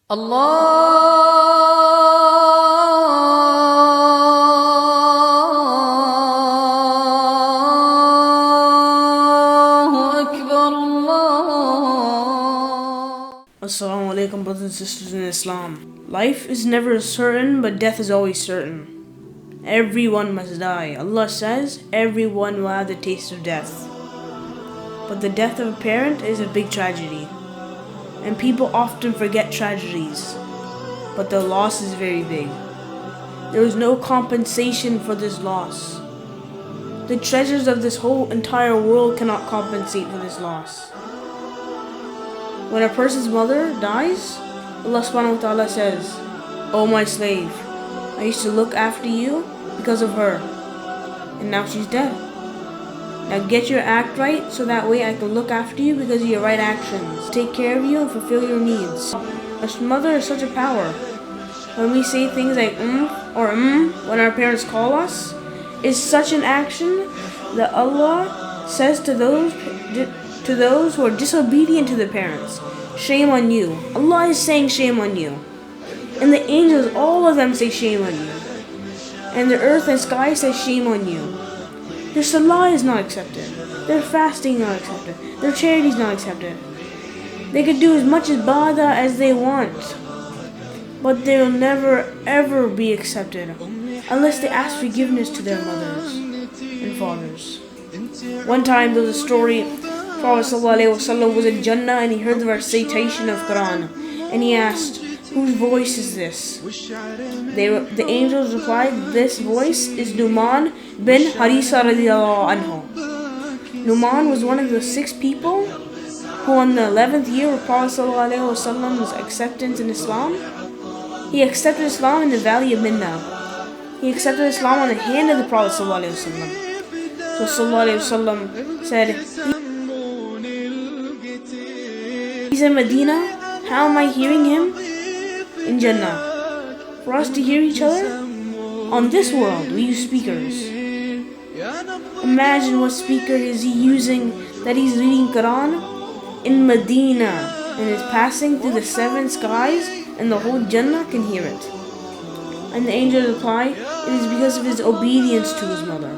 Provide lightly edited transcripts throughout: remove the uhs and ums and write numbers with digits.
Allahu Akbar, Allah. As-salamu alaikum, brothers and sisters in Islam. Life is never certain, but death is always certain. Everyone must die. Allah says everyone will have the taste of death. But the death of a parent is a big tragedy. And people often forget tragedies. But the loss is very big. There is no compensation for this loss. The treasures of this whole entire world cannot compensate for this loss. When a person's mother dies, Allah subhanahu wa ta'ala says, "O my slave, I used to look after you because of her, and now she's dead. Now get your act right so that way I can look after you because of your right actions, take care of you and fulfill your needs." A mother is such a power. When we say things like or when our parents call us, is such an action that Allah says to those who are disobedient to their parents, shame on you. Allah is saying shame on you. And the angels, all of them say shame on you. And the earth and sky says shame on you. Their salah is not accepted. Their fasting not accepted. Their charity is not accepted. They could do as much ibadah as they want, but they will never ever be accepted unless they ask forgiveness to their mothers and fathers. One time there was a story, Prophet ﷺ was in Jannah and he heard the recitation of Quran, and he asked, "Whose voice is this?" The angels replied, "This voice is Numan bin Harisa radiallahu anhu." Numan was one of the 6 people who on the 11th year of Prophet ﷺ's acceptance in Islam, he accepted Islam in the valley of Minna. He accepted Islam on the hand of the Prophet ﷺ. So ﷺ said, he's in Medina, how am I hearing him? In Jannah. For us to hear each other, on this world we use speakers. Imagine what speaker is he using that he's reading Quran in Medina and is passing through the 7 skies and the whole Jannah can hear it. And the angels reply, it is because of his obedience to his mother.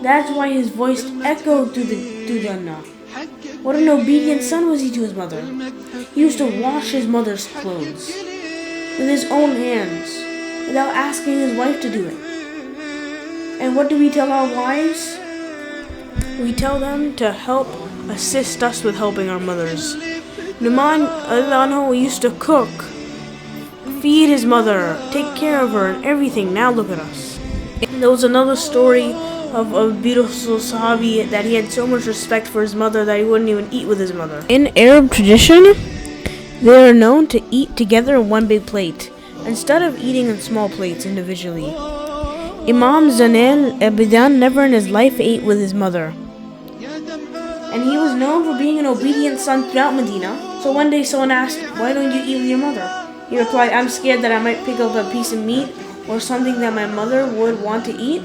That's why his voice echoed through Jannah. What an obedient son was he to his mother. He used to wash his mother's clothes with his own hands without asking his wife to do it. And what do we tell our wives? We tell them to help assist us with helping our mothers. Numan used to cook, feed his mother, take care of her and everything. Now look at us. There was another story of a beautiful Sahabi that he had so much respect for his mother that he wouldn't even eat with his mother. In Arab tradition, they are known to eat together in one big plate, instead of eating in small plates individually. Imam Zainal Abidin never in his life ate with his mother. And he was known for being an obedient son throughout Medina. So one day someone asked, "Why don't you eat with your mother?" He replied, "I'm scared that I might pick up a piece of meat or something that my mother would want to eat,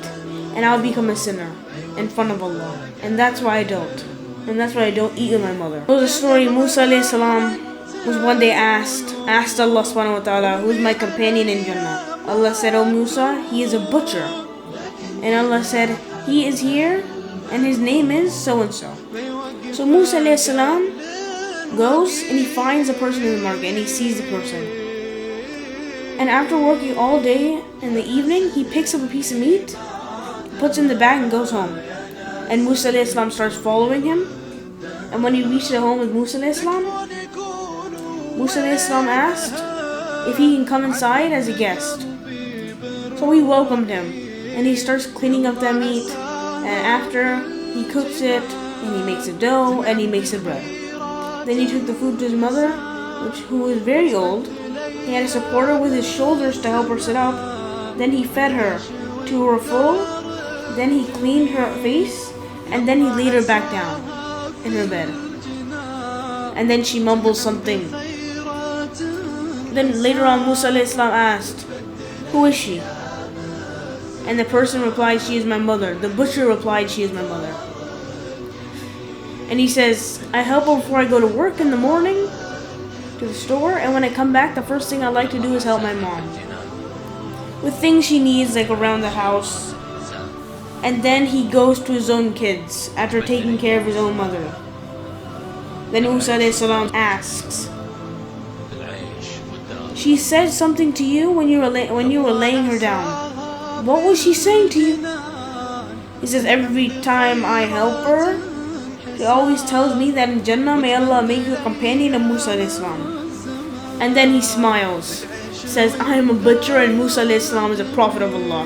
and I'll become a sinner in front of Allah. And that's why I don't. And that's why I don't eat with my mother." There was a story, Musa alSalaam was one day asked Allah subhanahu wa ta'ala, "Who's my companion in Jannah?" Allah said, "Oh Musa, he is a butcher." And Allah said, "He is here, and his name is so-and-so." So Musa alSalaam goes and he finds a person in the market and he sees the person. And after working all day in the evening, he picks up a piece of meat, puts it in the bag and goes home. And Musa alSalaam starts following him. And when he reached the home with Musa alSalaam asked if he can come inside as a guest. So he welcomed him and he starts cleaning up that meat, and after he cooks it and he makes a dough and he makes the bread. Then he took the food to his mother, who was very old. He had to support her with his shoulders to help her sit up. Then he fed her to her full. Then he cleaned her face, and then he laid her back down in her bed. And then she mumbled something. Then later on Musa alSalaam asked, "Who is she?" And the person replied, "She is my mother." The butcher replied, "She is my mother." And he says, "I help her before I go to work in the morning, to the store, and when I come back, the first thing I like to do is help my mom with things she needs, like around the house. And then he goes to his own kids after taking care of his own mother. Then Musa alSalaam asks, "She said something to you when you were laying her down. What was she saying to you?" He says, "Every time I help her, she always tells me that in Jannah, may Allah make you a companion of Musa alSalaam." And then he smiles, says, "I am a butcher and Musa alSalaam is a prophet of Allah."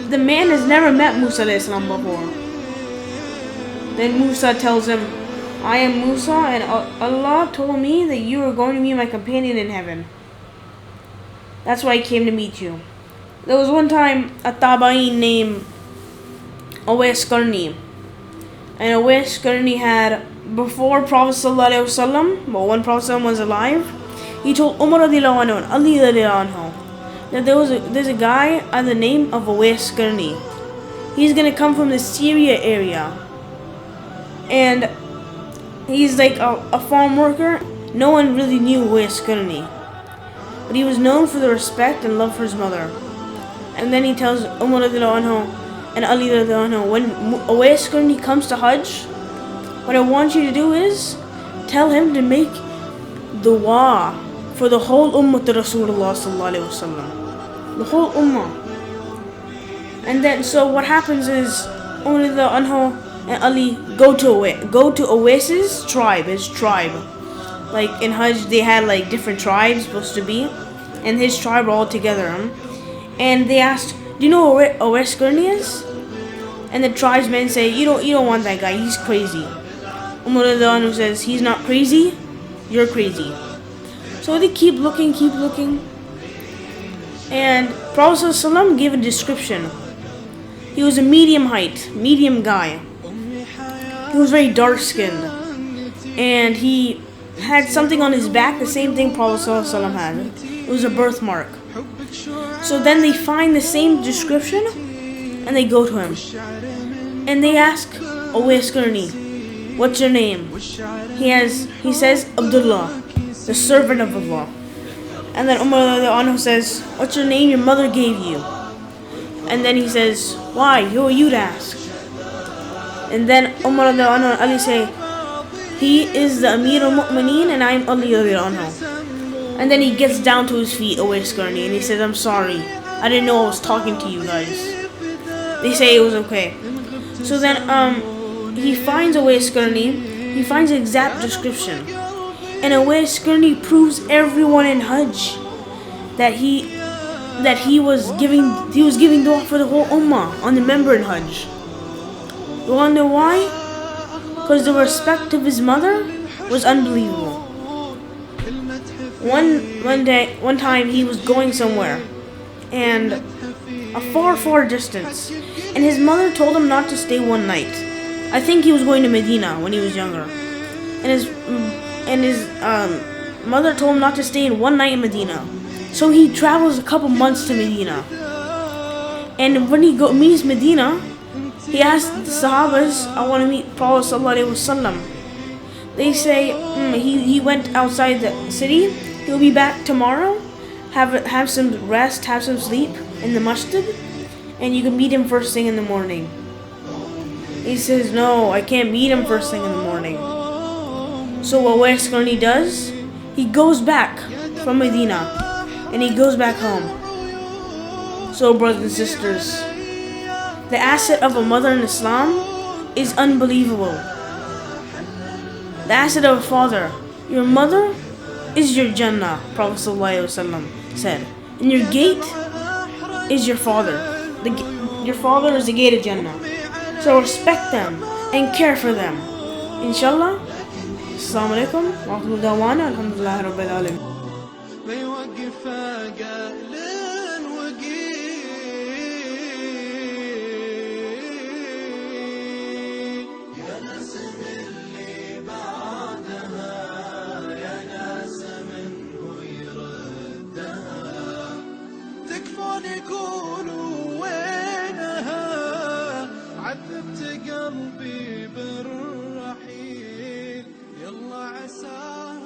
The man has never met Musa alSalaam before. Then Musa tells him, "I am Musa, and Allah told me that you are going to be my companion in heaven. That's why I came to meet you." There was one time a Tabain named M.U.S. And M.U.S. had, before Prophet ﷺ, but when Prophet ﷺ was alive, he told Umar radiallahu anhu and Ali radiallahu anhu that there's a guy by the name of M.U.S. He's gonna come from the Syria area, and he's like a farm worker. No one really knew M.U.S. but he was known for the respect and love for his mother. And then he tells Umar radiallahu anhu and Ali radiallahu anhu, when M.U.S. comes to Hajj, what I want you to do is tell him to make dua for the whole ummah to Rasulullah sallallahu alaihi wasallam. The whole ummah. And then, so what happens is, Umar radiallahu anhu and Ali go to M.U.S.'s tribe, his tribe. Like in Hajj, they had like different tribes supposed to be, and his tribe were all together. And they asked, "Do you know who M.U.S. is?" And the tribesmen say, you don't want that guy, he's crazy." Umar radiallahu anhu says, "He's not crazy, you're crazy." So they keep looking, and Prophet ﷺ gave a description. He was a medium height, medium guy. He was very dark skinned, and he had something on his back, the same thing Prophet ﷺ had. It was a birthmark. So then they find the same description, and they go to him, and they ask, "M.U.S. what's your name?" He says, "Abdullah, the servant of Allah." And then Umar says, "What's your name your mother gave you?" And then he says, "Why? Who are you to ask?" And then Umar and Ali say, "He is the Amir al-Mu'mineen and I am Ali anhu." And then he gets down to his feet, M.U.S. and he says, "I'm sorry. I didn't know I was talking to you guys." They say it was okay. So then he finds M.U.S. He finds the exact description. And M.U.S. proves everyone in Hajj that he was giving dua for the whole ummah on the member in Hajj. You wanna know why? Because the respect of his mother was unbelievable. One time he was going somewhere, and a far distance, and his mother told him not to stay one night. I think he was going to Medina when he was younger, and his mother told him not to stay in one night in Medina. So he travels a couple months to Medina, and when he meets Medina, he asks the Sahabas, "I want to meet Prophet sallallahu alaihi wasallam." They say he went outside the city. He'll be back tomorrow. Have some rest, have some sleep in the masjid, and you can meet him first thing in the morning. He says, "No, I can't meet him first thing in the morning." So what M.U.S. does, he goes back from Medina, and he goes back home. So brothers and sisters, the asset of a mother in Islam is unbelievable. The asset of a father, your mother is your Jannah, Prophet ﷺ said. And your gate is your father. Your father is the gate of Jannah. So respect them and care for them. Inshallah. Assalamu alaikum wa rahmatullahi wa alhamdulillahi rabbil يقولوا وينها عذبت قلبي بالرحيل يلا عساها